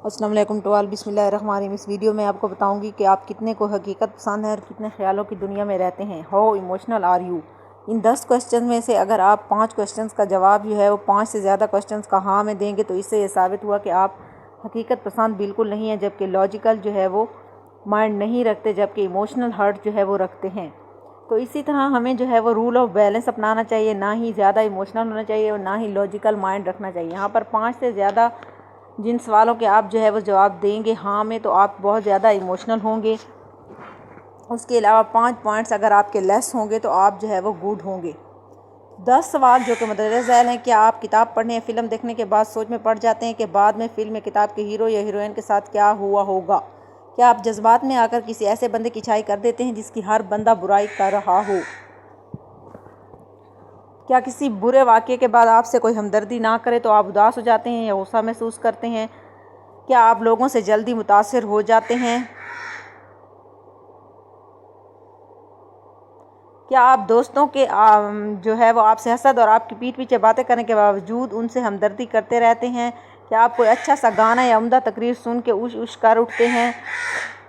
अस्सलाम वालेकुम to all. बिस्मिल्लाहिर्रहमानिर्रहीम। इस वीडियो में आपको बताऊंगी कि आप कितने को हकीकत पसंद है और कितने ख्यालों की दुनिया में रहते हैं। How emotional are you. इन 10 क्वेश्चन में से अगर आप 5 क्वेश्चंस का जवाब जो है वो 5 से ज़्यादा क्वेश्चंस का हाँ में देंगे तो इससे ये साबित हुआ कि आप हकीकत पसंद बिल्कुल नहीं है, जबकि लॉजिकल जो है वो माइंड नहीं रखते, जबकि इमोशनल हार्ट जो है वो रखते हैं। तो इसी तरह हमें जो है वो रूल ऑफ बैलेंस अपनाना चाहिए, ना ही ज़्यादा इमोशनल होना चाहिए और ना ही लॉजिकल माइंड रखना चाहिए। यहाँ पर 5 से ज़्यादा जिन सवालों के आप जो है वो जवाब देंगे हाँ में तो आप बहुत ज़्यादा इमोशनल होंगे। उसके अलावा 5 पॉइंट्स अगर आपके लेस होंगे तो आप जो है वो गुड होंगे। 10 सवाल जो कि मद्देनज़र ज़ैल हैं। क्या आप किताब पढ़ने या फ़िल्म देखने के बाद सोच में पड़ जाते हैं कि बाद में फ़िल्म या किताब के हीरो या हीरोइन के साथ क्या हुआ होगा? क्या आप जज्बात में आकर किसी ऐसे बंदे की छाई कर देते हैं जिसकी हर बंदा बुराई कर रहा हो? क्या किसी बुरे वाक़ये के बाद आपसे कोई हमदर्दी ना करे तो आप उदास हो जाते हैं या गुस्सा महसूस करते हैं? क्या आप लोगों से जल्दी मुतासिर हो जाते हैं? क्या आप दोस्तों के जो है वो आपसे हसद और आपकी पीठ पीछे बातें करने के बावजूद उनसे हमदर्दी करते रहते हैं? क्या आप कोई अच्छा सा गाना या उम्दा तकरीर सुन के उश उश कर उठते हैं?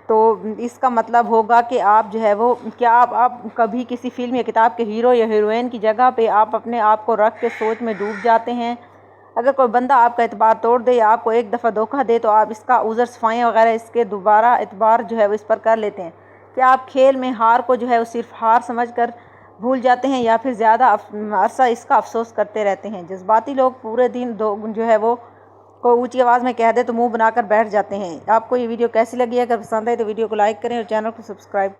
तो इसका मतलब होगा कि आप जो है वो क्या आप कभी किसी फ़िल्म या किताब के हीरो या हीरोइन की जगह पे आप अपने आप को रख के सोच में डूब जाते हैं? अगर कोई बंदा आपका एतबार तोड़ दे या आपको एक दफ़ा धोखा दे तो आप इसका उज़र सफ़ाइयाँ वगैरह इसके दोबारा एतबार जो है वो इस पर कर लेते हैं? क्या आप खेल में हार को जो है वो सिर्फ हार समझकर भूल जाते हैं या फिर ज़्यादा अरसा इसका अफसोस करते रहते हैं? जज्बाती लोग पूरे दिन जो है वो को ऊंची आवाज़ में कह दे तो मुंह बनाकर बैठ जाते हैं। आपको ये वीडियो कैसी लगी है? अगर पसंद आए तो वीडियो को लाइक करें और चैनल को सब्सक्राइब